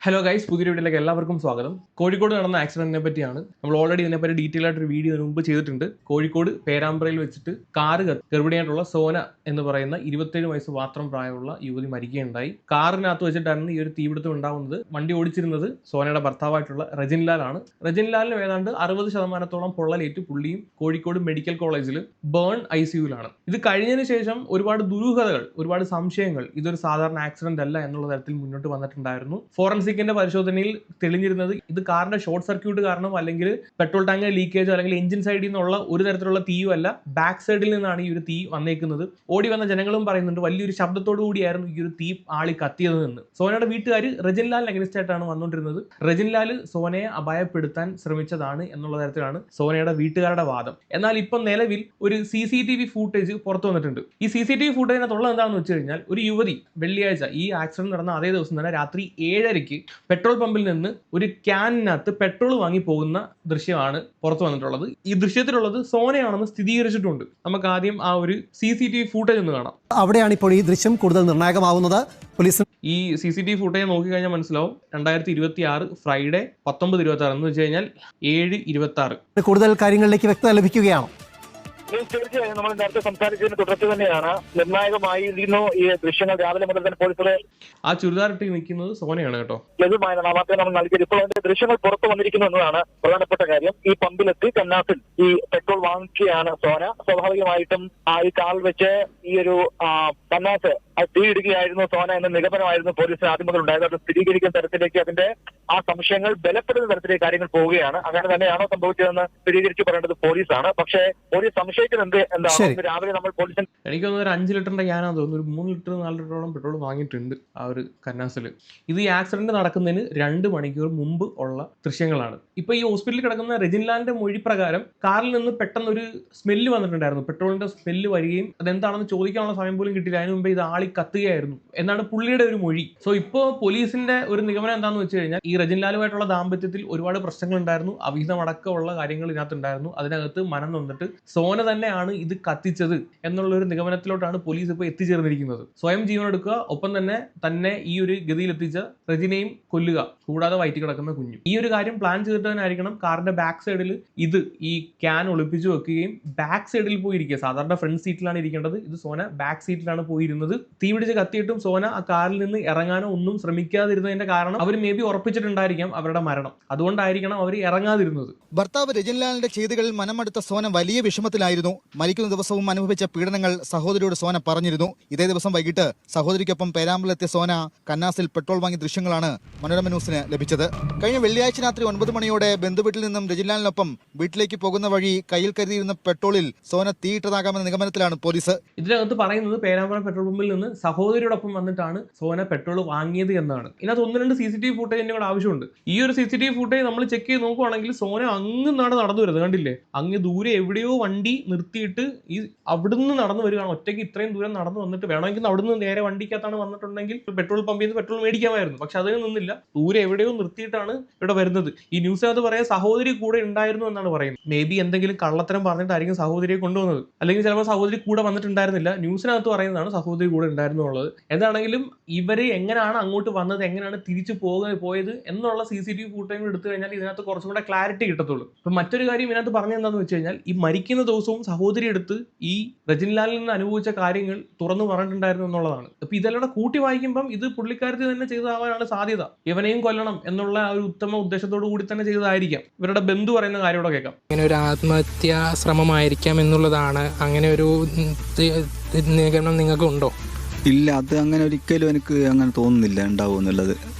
Hello guys, പുതിയ വീഡിയോയിലേക്ക് എല്ലാവർക്കും സ്വാഗതം. കോഴിക്കോട് നടന്ന ആക്സിഡന്റിനെ പറ്റിയാണ്. നമ്മൾ ഓൾറെഡി ഇതിനെപ്പറ്റി ഡീറ്റെയിൽ ആയിട്ടൊരു വീഡിയോ മുമ്പ് ചെയ്തിട്ടുണ്ട്. കോഴിക്കോട് പേരാമ്പ്രയിൽ വെച്ചിട്ട് കാറ് ഗർഭിണിയായിട്ടുള്ള സോന എന്ന് പറയുന്ന 27 വയസ്സ് മാത്രം പ്രായമുള്ള യുവതി മരിക്കുകയുണ്ടായി. കാറിനകത്ത് വെച്ചിട്ടാണ് ഈ ഒരു തീപിടുത്തം ഉണ്ടാവുന്നത്. വണ്ടി ഓടിച്ചിരുന്നത് സോനയുടെ ഭർത്താവായിട്ടുള്ള റജിൻലാൽ ആണ്. റജിൻലാലിന് ഏതാണ്ട് 60% പൊള്ളലേറ്റ് പുള്ളിയും കോഴിക്കോട് മെഡിക്കൽ കോളേജിൽ ബേൺ ICUവിലാണ്. ഇത് കഴിഞ്ഞതിന് ശേഷം ഒരുപാട് ദുരൂഹതകൾ, ഒരുപാട് സംശയങ്ങൾ ഇതൊരു സാധാരണ ആക്സിഡന്റ് അല്ല എന്നുള്ള തരത്തിൽ മുന്നോട്ട് വന്നിട്ടുണ്ടായിരുന്നു. ഫോറൻസിക് പരിശോധനയിൽ തെളിഞ്ഞിരുന്നത് ഇത് കാറിന്റെ ഷോർട്ട് സർക്യൂട്ട് കാരണം അല്ലെങ്കിൽ പെട്രോൾ ടാങ്ക് ലീക്കേജോ അല്ലെങ്കിൽ എഞ്ചിൻ സൈഡിൽ നിന്നുള്ള ഒരു തരത്തിലുള്ള തീയുമല്ല, ബാക്ക് സൈഡിൽ നിന്നാണ് ഈ ഒരു തീ വന്നേക്കുന്നത്. ഓടി വന്ന ജനങ്ങളും പറയുന്നുണ്ട് വലിയൊരു ശബ്ദത്തോടു കൂടിയായിരുന്നു ഈ ഒരു തീ ആളി കത്തിയത് എന്ന്. സോനയുടെ വീട്ടുകാർ റജിൻലാലിന് അഗനിസ്റ്റ് ആയിട്ടാണ് വന്നുകൊണ്ടിരുന്നത്. റജിൻലാൽ സോനയെ അപായപ്പെടുത്താൻ ശ്രമിച്ചതാണ് എന്നുള്ള തരത്തിലാണ് സോനയുടെ വീട്ടുകാരുടെ വാദം. എന്നാൽ ഇപ്പം നിലവിൽ ഒരു CCTV ഫൂട്ടേജ് പുറത്തു വന്നിട്ടുണ്ട്. ഈ CCTV ഫൂട്ടേജിനകത്തുള്ളത് എന്താണെന്ന് വെച്ച് കഴിഞ്ഞാൽ ഒരു യുവതി വെള്ളിയാഴ്ച ഈ ആക്സിഡന്റ് നടന്ന അതേ ദിവസം തന്നെ രാത്രി 7:30 പെട്രോൾ പമ്പിൽ നിന്ന് ഒരു ക്യാനിനകത്ത് പെട്രോൾ വാങ്ങി പോകുന്ന ദൃശ്യമാണ് പുറത്തു വന്നിട്ടുള്ളത്. ഈ ദൃശ്യത്തിലുള്ളത് സോനയാണെന്ന് സ്ഥിരീകരിച്ചിട്ടുണ്ട്. നമുക്ക് ആദ്യം ആ ഒരു CCTV ഫൂട്ടേജ് ഒന്ന് കാണാം. അവിടെയാണ് ഇപ്പോൾ ഈ ദൃശ്യം കൂടുതൽ നിർണായകമാവുന്നത്. പോലീസ് ഈ CCTV ഫൂട്ടേജ് നോക്കിക്കഴിഞ്ഞാൽ മനസ്സിലാവും 2026 ഫ്രൈഡേ 19:26 എന്ന് വെച്ച് കഴിഞ്ഞാൽ 7:26 കൂടുതൽ കാര്യങ്ങളിലേക്ക് വ്യക്തത ലഭിക്കുകയാണ്. തീർച്ചയായും നമ്മൾ നേരത്തെ സംസാരിച്ചതിന് തുടർച്ച തന്നെയാണ് നിർണായകമായി ഈ ദൃശ്യങ്ങൾ രാവിലെ മുതൽ തന്നെ പോലീസുകളെ ആ ചുരിദാറിട്ട് നിൽക്കുന്നത് സോനയാണ് കേട്ടോ. ലഭ്യമായ വാർത്ത നമ്മൾ നൽകിയത്. ഇപ്പോൾ അതിന്റെ ദൃശ്യങ്ങൾ പുറത്തു വന്നിരിക്കുന്നു എന്നതാണ് പ്രധാനപ്പെട്ട കാര്യം. ഈ പമ്പിലെത്തി കന്നാസിൽ ഈ പെട്രോൾ വാങ്ങിക്കുകയാണ് സോന. സ്വാഭാവികമായിട്ടും ഈ കാറിൽ വെച്ച് ഈ ഒരു കന്നാസ് തീയിടുകയായിരുന്നു സോന എന്ന നിഗമനമായിരുന്നു പോലീസിന് ആദ്യം മുതൽ ഉണ്ടായത്. അത് സ്ഥിരീകരിക്കുന്ന തരത്തിലേക്ക് അതിന്റെ ആ സംശയങ്ങൾ ബലപ്പെടുന്ന തരത്തിലേക്ക് കാര്യങ്ങൾ പോവുകയാണ്. അങ്ങനെ തന്നെയാണോ സംഭവിച്ചതെന്ന് സ്ഥിരീകരിച്ച് പറയേണ്ടത് പോലീസാണ്. പക്ഷേ പോലീസ് സംശയിക്കുന്നത് എന്താണ്, രാവിലെ നമ്മൾ പോലീസിന് എനിക്ക് തോന്നുന്നു ഒരു 5 ലിറ്ററിന്റെ ക്യാനാന്ന് തോന്നുന്നു, ഒരു 3 ലിറ്റർ 4 ലിറ്ററോളം പെട്രോൾ വാങ്ങിയിട്ടുണ്ട് ആ ഒരു കന്നാസിൽ. ഇത് ഈ ആക്സിഡന്റ് നടക്കുന്നതിന് 2 മണിക്കൂർ മുമ്പ് ഉള്ള ദൃശ്യങ്ങളാണ്. ഇപ്പൊ ഈ ഹോസ്പിറ്റലിൽ കിടക്കുന്ന റജിൻലാലിന്റെ മൊഴി പ്രകാരം കാറിൽ നിന്ന് പെട്ടെന്ന് ഒരു സ്മെല്ല് വന്നിട്ടുണ്ടായിരുന്നു. പെട്രോളിന്റെ സ്മെല്ല് വരികയും അതെന്താണെന്ന് ചോദിക്കാനുള്ള സമയം പോലും കിട്ടിയില്ല. അതിന് മുമ്പേ ഇത് ആളി കത്തുകയായിരുന്നു എന്നാണ് പുള്ളിയുടെ ഒരു മൊഴി. സോ ഇപ്പോ പോലീസിന്റെ ഒരു നിഗമനം എന്താണെന്ന് വെച്ച് കഴിഞ്ഞാൽ ഈ റജിൻലാലുമായിട്ടുള്ള ദാമ്പത്യത്തിൽ ഒരുപാട് പ്രശ്നങ്ങൾ ഉണ്ടായിരുന്നു, അവിഹിതമടക്കമുള്ള കാര്യങ്ങൾ ഇതിനകത്തുണ്ടായിരുന്നു. അതിനകത്ത് മനം നൊന്നിട്ട് സോന തന്നെയാണ് ഇത് കത്തിച്ചത് എന്നുള്ള ഒരു നിഗമനത്തിലോട്ടാണ് പോലീസ് ഇപ്പോൾ എത്തിച്ചേർന്നിരിക്കുന്നത്. സ്വയം ജീവനെടുക്കുക, ഒപ്പം തന്നെ ഈ ഒരു ഗതിയിൽ എത്തിച്ച റജിനെയും കൊല്ലുക, കൂടാതെ വയറ്റി കിടക്കുന്ന കുഞ്ഞും. ഈ ഒരു കാര്യം പ്ലാൻ ചെയ്തിട്ട് തന്നെ ആയിരിക്കണം കാറിന്റെ ബാക്ക് സൈഡിൽ ഈ ക്യാൻ ഒളിപ്പിച്ചു വെക്കുകയും ബാക്ക് സൈഡിൽ പോയിരിക്കുക. സാധാരണ ഫ്രണ്ട് സീറ്റിലാണ് ഇരിക്കേണ്ടത്, ഇത് സോന ബാക്ക് സീറ്റിലാണ് പോയിരുന്നത്. തീ പിടിച്ച് കത്തിയിട്ടും സോന ആ കാറിൽ നിന്ന് ഇറങ്ങാനോ ഒന്നും ശ്രമിക്കാതിരുന്നതിന്റെ കാരണം അവർ മേ ബി ഉറപ്പിച്ചിട്ടുണ്ടായിരിക്കാം അവരുടെ മരണം. അതുകൊണ്ടായിരിക്കണം അവർ ഇറങ്ങാതിരുന്നത്. ഭർത്താവ് രജിൻലാലിന്റെ ചെയ്തികളിൽ മനമെടുത്ത സോന വലിയ വിഷമത്തിലായിരുന്നു. മരിക്കുന്ന ദിവസവും അനുഭവിച്ച പീഡനങ്ങൾ സഹോദരിയോട് സോന പറഞ്ഞിരുന്നു. ഇതേ ദിവസം വൈകിട്ട് സഹോദരിക്കൊപ്പം പേരാമ്പിലെത്തിയ സോന കന്നാസിൽ പെട്രോൾ വാങ്ങിയ ദൃശ്യങ്ങളാണ് മനോരമ ന്യൂസിന് ലഭിച്ചത്. കഴിഞ്ഞ വെള്ളിയാഴ്ച രാത്രി 9 മണിയോടെ ബന്ധുവീട്ടിൽ നിന്നും രജിൻലാലിനൊപ്പം വീട്ടിലേക്ക് പോകുന്ന വഴി കയ്യിൽ കരുതിയിരുന്ന പെട്രോളിൽ സോന തീയിട്ടതാകാമെന്ന നിഗമനത്തിലാണ് പോലീസ്. ഇതിനകത്ത് പറയുന്നത് പേരാമ്പ്ര പെട്രോൾ പമ്പിൽ നിന്ന് സഹോദരിയോടൊപ്പം വന്നിട്ടാണ് സോന പെട്രോൾ വാങ്ങിയത് എന്നാണ്. ഇതിനകത്ത് 1-2 CCTV ഫൂട്ടേജിന്റെ കൂടെ ആവശ്യമുണ്ട്. ഈ ഒരു CCTV ഫൂട്ടേജ് നമ്മൾ ചെക്ക് ചെയ്ത് നോക്കുവാണെങ്കിൽ സോന അങ്ങ് നടന്നു വരുന്നത് കണ്ടില്ലേ? അങ്ങ് ദൂരെ എവിടെയോ വണ്ടി നിർത്തിയിട്ട് ഈ അവിടുന്ന് നടന്നു വരികയാണ്. ഒറ്റയ്ക്ക് ഇത്രയും ദൂരം നടന്നു വന്നിട്ട് വേണമെങ്കിൽ അവിടുന്ന് നേരെ വണ്ടിക്കകത്താണ് വന്നിട്ടുണ്ടെങ്കിൽ പെട്രോൾ പമ്പിൽ നിന്ന് പെട്രോൾ മേടിക്കാമായിരുന്നു. പക്ഷെ അതിന് നിന്നില്ല, ദൂരെ എവിടെയോ നിർത്തിയിട്ടാണ് ഇവിടെ വരുന്നത്. ഈ ന്യൂസിനകത്ത് പറയാൻ സഹോദരി കൂടെ ഉണ്ടായിരുന്നു എന്നാണ് പറയുന്നത്. മേ ബി എന്തെങ്കിലും കള്ളത്തരം പറഞ്ഞിട്ടായിരിക്കും സഹോദരിയെ കൊണ്ടുവന്നത്, അല്ലെങ്കിൽ ചിലപ്പോൾ സഹോദരി കൂടെ വന്നിട്ടുണ്ടായിരുന്നില്ല. ന്യൂസിനകത്ത് പറയുന്നതാണ് സഹോദരി കൂടെ ഉണ്ടായിരുന്നു എന്നുള്ളത്. എന്താണെങ്കിലും ഇവര് എങ്ങനെയാണ് അങ്ങോട്ട് വന്നത്, എങ്ങനെയാണ് തിരിച്ചു പോയത് എന്നുള്ള CCTV ഫൂട്ടേജ് എടുത്തു കഴിഞ്ഞാൽ ഇതിനകത്ത് കുറച്ചും കൂടെ ക്ലാരിറ്റി കിട്ടത്തുള്ളൂ. ഇപ്പൊ മറ്റൊരു കാര്യം ഇതിനകത്ത് പറഞ്ഞെന്താന്ന് വെച്ച് കഴിഞ്ഞാൽ ഈ മരിക്കുന്ന ദിവസവും സഹോദരി എടുത്ത് ഈ റജിൻലാലിൽ നിന്ന് അനുഭവിച്ച കാര്യങ്ങൾ തുറന്നു പറഞ്ഞിട്ടുണ്ടായിരുന്നു എന്നുള്ളതാണ്. അപ്പൊ ഇതെല്ലാം കൂട്ടി വായിക്കുമ്പം ഇത് പുള്ളിക്കാരത്തി തന്നെ ചെയ്തതാവാനാണ് സാധ്യത. ഇവനെയും കൊല്ലണം എന്നുള്ള ഒരു ഉത്തമ ഉദ്ദേശത്തോടു കൂടി തന്നെ ചെയ്തതായിരിക്കാം. ഇവരുടെ ബന്ധു പറയുന്ന കാര്യം കൂടെ കേൾക്കാം. അങ്ങനെ ഒരു ആത്മഹത്യാ ശ്രമമായിരിക്കാം എന്നുള്ളതാണ്. അങ്ങനെ ഒരു നിഗമനം നിങ്ങൾക്ക് ഉണ്ടോ? ഇല്ല, അത് അങ്ങനെ ഒരിക്കലും എനിക്ക് അങ്ങനെ തോന്നുന്നില്ല ഉണ്ടാവും എന്നുള്ളത്.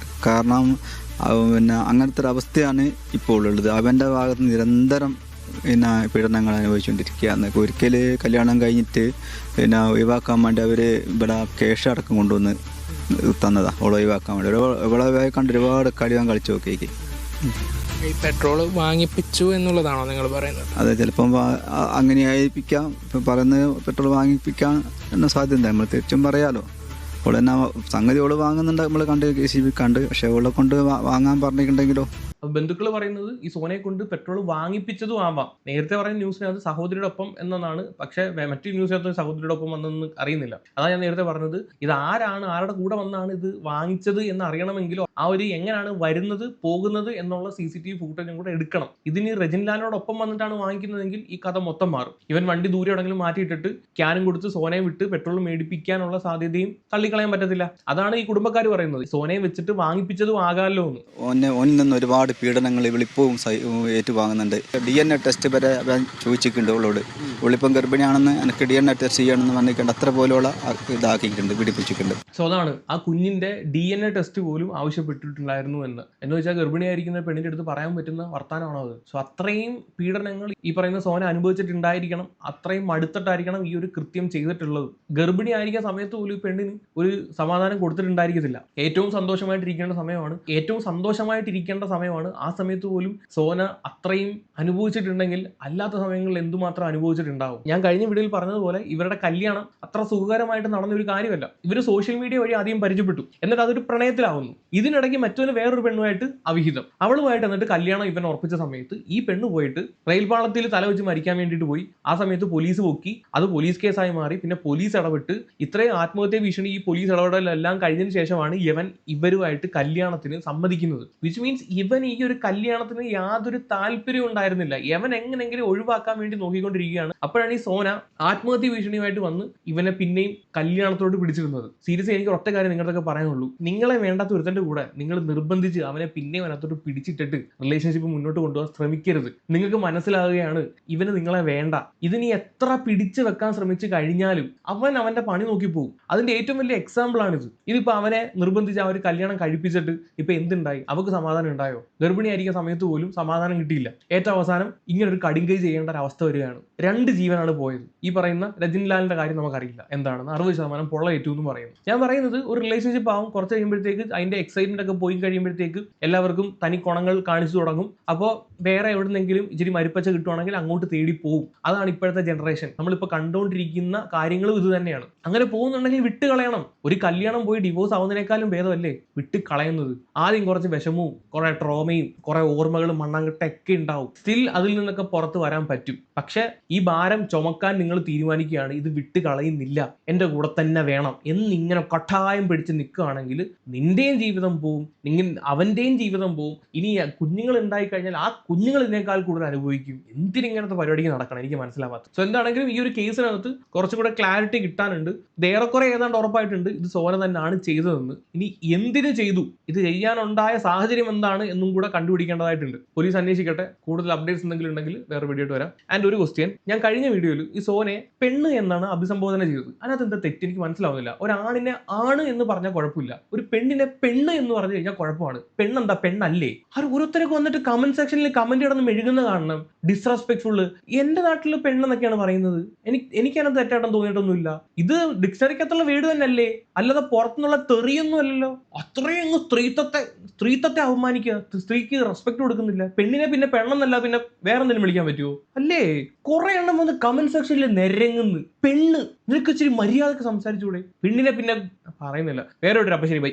കാരണം പിന്നെ അങ്ങനത്തെ ഒരു അവസ്ഥയാണ് ഇപ്പോൾ ഉള്ളത്. അവൻ്റെ ഭാഗത്ത് നിരന്തരം പീഡനങ്ങൾ അനുഭവിച്ചുകൊണ്ടിരിക്കുകയാണ്. ഒരിക്കൽ കല്യാണം കഴിഞ്ഞിട്ട് ഒഴിവാക്കാൻ വേണ്ടി അവർ ഇവിടെ കേശ അടക്കം കൊണ്ടുവന്ന് തന്നതാണ്. അവളെ ഒഴിവാക്കാൻ വേണ്ടി ഇവളെ കണ്ട് ഒരുപാട് കളിയാൻ കളിച്ചു നോക്കി. ഈ പെട്രോൾ വാങ്ങിപ്പിച്ചു എന്നുള്ളതാണോ നിങ്ങൾ പറയുന്നത്? അതെ, ചിലപ്പം അങ്ങനെ ആയിരിക്കാം. ഇപ്പം പറയുന്നത് പെട്രോൾ വാങ്ങിപ്പിക്കാൻ എന്ന സാധ്യത നമ്മൾ തിരിച്ചും പറയാലോ. അവൾ തന്നെ സംഗതി അവള് വാങ്ങുന്നുണ്ട്, നമ്മൾ കണ്ട് KCB കണ്ട്. പക്ഷെ അവളെ കൊണ്ട് വാങ്ങാൻ പറഞ്ഞിട്ടുണ്ടെങ്കിലോ അപ്പൊ ബന്ധുക്കൾ പറയുന്നത് ഈ സോനയെ കൊണ്ട് പെട്രോൾ വാങ്ങിപ്പിച്ചതും ആവാം. നേരത്തെ പറയുന്ന ന്യൂസിനകത്ത് സഹോദരിയുടെ ഒപ്പം എന്നാണ്, പക്ഷേ മറ്റൊരു ന്യൂസിനകത്ത് സഹോദരിയുടെ ഒപ്പം വന്നെന്ന് അറിയുന്നില്ല. അതാണ് ഞാൻ നേരത്തെ പറഞ്ഞത്. ഇത് ആരാണ്, ആരുടെ കൂടെ വന്നാണ് ഇത് വാങ്ങിച്ചത് എന്ന് അറിയണമെങ്കിലോ ആ ഒരു എങ്ങനെയാണ് വരുന്നത് പോകുന്നത് എന്നുള്ള CCTV ഫുട്ടേജും കൂടെ എടുക്കണം. ഇതിന് റെജിൻ ലാലിനോടൊപ്പം വന്നിട്ടാണ് വാങ്ങിക്കുന്നതെങ്കിൽ ഈ കഥ മൊത്തം മാറും. ഇവൻ വണ്ടി ദൂരെ എവിടെങ്കിലും മാറ്റിയിട്ടിട്ട് ക്യാനും കൊടുത്ത് സോനയെ വിട്ട് പെട്രോൾ മേടിപ്പിക്കാനുള്ള സാധ്യതയും തള്ളിക്കളയാൻ പറ്റത്തില്ല. അതാണ് ഈ കുടുംബക്കാർ പറയുന്നത്. സോനയെ വെച്ചിട്ട് വാങ്ങിപ്പിച്ചതും ആകാമല്ലോ എന്ന്. ഓനിൽ നിന്ന് ഒരുപാട് പീഡനങ്ങൾ ഇവളിപ്പവും ഏറ്റുവാങ്ങുന്നുണ്ട്. DNA ടെസ്റ്റ് വരെ ചോദിച്ചിട്ടുണ്ട് അവളോട്. ഇവളിപ്പം ഗർഭിണിയാണെന്ന് എനിക്ക് DNA ടെസ്റ്റ് ചെയ്യണമെന്ന് പറഞ്ഞിട്ടുണ്ട്. അത്ര പോലെയുള്ള ഇതാക്കിയിട്ടുണ്ട്, പീഡിപ്പിച്ചിട്ടുണ്ട്. സോ അതാണ് ആ കുഞ്ഞിന്റെ DNA ടെസ്റ്റ് പോലും ആവശ്യപ്പെട്ടിട്ടുണ്ടായിരുന്നു എന്ന് വെച്ചാൽ ഗർഭിണിയായിരിക്കുന്ന പെണ്ണിന്റെ അടുത്ത് പറയാൻ പറ്റുന്ന വർത്താനമാണോ അത്? സോ അത്രയും പീഡനങ്ങൾ ഈ പറയുന്ന സോന അനുഭവിച്ചിട്ടുണ്ടായിരിക്കണം, അത്രയും അടുത്തിട്ടായിരിക്കണം ഈ ഒരു കൃത്യം ചെയ്തിട്ടുള്ളത്. ഗർഭിണി ആയിരിക്കുന്ന സമയത്ത് പോലും ഈ പെണ്ണിന് ഒരു സമാധാനം കൊടുത്തിട്ടുണ്ടായിരിക്കത്തില്ല. ഏറ്റവും സന്തോഷമായിട്ടിരിക്കേണ്ട സമയമാണ്. ആ സമയത്ത് പോലും സോന അത്രയും അനുഭവിച്ചിട്ടുണ്ടെങ്കിൽ അല്ലാത്ത സമയങ്ങളിൽ എന്തുമാത്രം അനുഭവിച്ചിട്ടുണ്ടാവും. ഞാൻ കഴിഞ്ഞ വീഡിയോയിൽ പറഞ്ഞതുപോലെ ഇവരുടെ കല്യാണം അത്ര സുഖകരമായിട്ട് നടന്ന ഒരു കാര്യമല്ല. ഇവർ സോഷ്യൽ മീഡിയ വഴി ആദ്യം പരിചയപ്പെട്ടു, എന്നിട്ട് അതൊരു പ്രണയത്തിലാവുന്നു. ഇതിനിടയ്ക്ക് മറ്റൊരു വേറൊരു പെണ്ണുമായിട്ട് അവിഹിതം, അവളുമായിട്ട് എന്നിട്ട് കല്യാണം ഇവൻ ഉറപ്പിച്ച സമയത്ത് ഈ പെണ്ണ് പോയിട്ട് റെയിൽ പാളത്തിൽ തല വെച്ച് മരിക്കാൻ വേണ്ടിയിട്ട് പോയി. ആ സമയത്ത് പോലീസ് പൊക്കി, അത് പോലീസ് കേസായി മാറി. പിന്നെ പോലീസ് ഇടപെട്ട് ഇത്രയും ആത്മഹത്യ ഭീഷണി ഈ പോലീസ് ഇടപെടലെല്ലാം കഴിഞ്ഞതിന് ശേഷമാണ് ഇവരുമായിട്ട് കല്യാണത്തിന് സമ്മതിക്കുന്നത്. വിച്ച് മീൻസ് ഇവൻ ഈ ഒരു കല്യാണത്തിന് യാതൊരു താല്പര്യം ഉണ്ടായിരുന്നില്ല. ഇവൻ എങ്ങനെങ്കിലും ഒഴിവാക്കാൻ വേണ്ടി നോക്കിക്കൊണ്ടിരിക്കുകയാണ്. അപ്പോഴാണ് ഈ സോന ആത്മഹത്യ ഭീഷണിയുമായിട്ട് വന്ന് ഇവനെ പിന്നെയും കല്യാണത്തോട് പിടിച്ചിരുന്നത്. സീരിയസ്ലി എനിക്ക് ഒറ്റ കാര്യം നിങ്ങളൊക്കെ പറയാനുള്ളൂ. നിങ്ങളെ വേണ്ടാത്ത ഒരുത്തന്റെ കൂടെ നിങ്ങൾ നിർബന്ധിച്ച് അവനെ പിന്നെയും അതിനകത്തോട്ട് പിടിച്ചിട്ടിട്ട് റിലേഷൻഷിപ്പ് മുന്നോട്ട് കൊണ്ടുപോകാൻ ശ്രമിക്കരുത്. നിങ്ങൾക്ക് മനസ്സിലാവുകയാണ് ഇവന് നിങ്ങളെ വേണ്ട. ഇതിനി എത്ര പിടിച്ചു വെക്കാൻ ശ്രമിച്ചു കഴിഞ്ഞാലും അവൻ അവന്റെ പണി നോക്കി പോകും. അതിന്റെ ഏറ്റവും വലിയ എക്സാമ്പിൾ ആണിത്. ഇതിപ്പോ അവനെ നിർബന്ധിച്ച് ആ ഒരു കല്യാണം കഴിപ്പിച്ചിട്ട് ഇപ്പൊ എന്തുണ്ടായി? അവർക്ക് സമാധാനം ഉണ്ടായോ? ഗർഭിണിയായിരിക്കുന്ന സമയത്ത് പോലും സമാധാനം കിട്ടിയില്ല. ഏറ്റവും അവസാനം ഇങ്ങനെ ഒരു കടുങ്കൈ ചെയ്യേണ്ട ഒരു അവസ്ഥ വരികയാണ്. 2 ജീവനാണ് പോയത്. ഈ പറയുന്ന രജിൻ ലാലിന്റെ കാര്യം നമുക്കറിയില്ല എന്താണെന്ന്. 60% പൊള്ളയേറ്റു എന്ന് പറയുന്നു. ഞാൻ പറയുന്നത് ഒരു റിലേഷൻഷിപ്പ് ആവും, കുറച്ച് കഴിയുമ്പോഴത്തേക്ക് അതിന്റെ എക്സൈറ്റ്മെന്റ് ഒക്കെ പോയി കഴിയുമ്പോഴത്തേക്ക് എല്ലാവർക്കും തനി കുണങ്ങൾ കാണിച്ചു തുടങ്ങും. അപ്പോൾ വേറെ എവിടെന്നെങ്കിലും ഇച്ചിരി മരുപ്പച്ച കിട്ടുവാണെങ്കിൽ അങ്ങോട്ട് തേടി പോകും. അതാണ് ഇപ്പോഴത്തെ ജനറേഷൻ. നമ്മളിപ്പോൾ കണ്ടുകൊണ്ടിരിക്കുന്ന കാര്യങ്ങളും ഇത് തന്നെയാണ്. അങ്ങനെ പോകുന്നുണ്ടെങ്കിൽ വിട്ട് കളയണം. ഒരു കല്യാണം പോയി ഡിവോഴ്സ് ആവുന്നതിനേക്കാളും ഭേദമല്ലേ വിട്ട് കളയുന്നത്? ആദ്യം കുറച്ച് വിഷമവും കുറെ ട്രോമയും കുറെ ഓർമ്മകളും മണ്ണാങ്കട്ടൊക്കെ ഉണ്ടാവും. സ്റ്റിൽ അതിൽ നിന്നൊക്കെ പുറത്ത് വരാൻ പറ്റും. പക്ഷെ ഈ ഭാരം ചുമക്കാൻ നിങ്ങൾ തീരുമാനിക്കുകയാണ്, ഇത് വിട്ട് കളയുന്നില്ല, എന്റെ കൂടെ തന്നെ വേണം എന്നിങ്ങനെ കട്ടായം പിടിച്ച് നിൽക്കുകയാണെങ്കിൽ നിന്റെയും ജീവിതം പോവും, അവന്റെയും ജീവിതം പോവും. ഇനി കുഞ്ഞുങ്ങൾ ഉണ്ടായി കഴിഞ്ഞാൽ ആ കുഞ്ഞുങ്ങൾ ഇതിനേക്കാൾ കൂടുതൽ അനുഭവിക്കും. എന്തിനിങ്ങനത്തെ പരിപാടിക്ക് നടക്കണം? എനിക്ക് മനസ്സിലാവാത്ത. സോ എന്താണെങ്കിലും ഈ ഒരു കേസിനകത്ത് കുറച്ചും കൂടെ ക്ലാരിറ്റി കിട്ടാനുണ്ട്. ഏറെക്കുറെ ഏതാണ്ട് ഉറപ്പായിട്ടുണ്ട് ഇത് സോന തന്നെയാണ് ചെയ്തതെന്ന്. ഇനി എന്തിനു ചെയ്തു, ഇത് ചെയ്യാനുണ്ടായ സാഹചര്യം എന്താണ് എന്നും കൂടെ കണ്ടുപിടിക്കേണ്ടതായിട്ടുണ്ട്. പോലീസ് അന്വേഷിക്കട്ടെ. കൂടുതൽ അപ്ഡേറ്റ്സ് എന്തെങ്കിലും ഉണ്ടെങ്കിൽ വേറെ വീഡിയോ ആയിട്ട് വരാം. ആൻഡ് ഒരു ക്വസ്റ്റ്യൻ, ഞാൻ കഴിഞ്ഞ വീഡിയോയിൽ ഈ സോനയെ പെണ്ണ് എന്നാണ് അഭിസംബോധന ചെയ്തത്. അതിനകത്ത് എന്താ തെറ്റ് എനിക്ക് മനസ്സിലാവുന്നില്ല. ഒരാണിനെ ആണ് എന്ന് പറഞ്ഞാൽ കുഴപ്പമില്ല, ഒരു പെണ്ണിനെ പെണ്ണ് എന്ന് പറഞ്ഞു കഴിഞ്ഞാൽ കുഴപ്പമാണ്. പെണ്ണെന്താ പെണ്ണല്ലേ? അത് ഓരോരുത്തരൊക്കെ വന്നിട്ട് കമന്റ് സെക്ഷനിൽ കമന്റ് ഇടന്ന് മെഴുകുന്ന കാണണം. ഡിസ്റെസ്പെക്ട്ഫുള്ള്. എന്റെ നാട്ടിൽ പെണ്ണെന്നൊക്കെയാണ് പറയുന്നത്. എനിക്കതിനകത്ത് തെറ്റായിട്ടൊന്നും തോന്നിയിട്ടൊന്നുമില്ല. ഇത് ഡിക്ഷണറിക്കകത്തുള്ള വേർഡ് തന്നെ അല്ലേ, അല്ലാതെ പുറത്തുനിന്നുള്ള തെറിയൊന്നും അല്ലല്ലോ. അത്രയും അങ്ങ് സ്ത്രീത്വത്തെ അവമാനിക്കുക, സ്ത്രീക്ക് റെസ്പെക്ട് കൊടുക്കുന്നില്ല. പെണ്ണിനെ പിന്നെ പെണ്ണെന്നല്ല പിന്നെ വേറെ എന്തെങ്കിലും വിളിക്കാൻ പറ്റുമോ? അല്ലേ? കുറെ എണ്ണം വന്ന് കമന്റ് സെക്ഷനിൽ നിരങ്ങുന്നു. പെണ്ണ്, നിനക്ക് ഇച്ചിരി മര്യാദക്ക് സംസാരിച്ചുകൂടെ? പെണ്ണിനെ പിന്നെ പറയുന്നില്ല. വേറെ ഒരു അപ്പശരി ബൈ.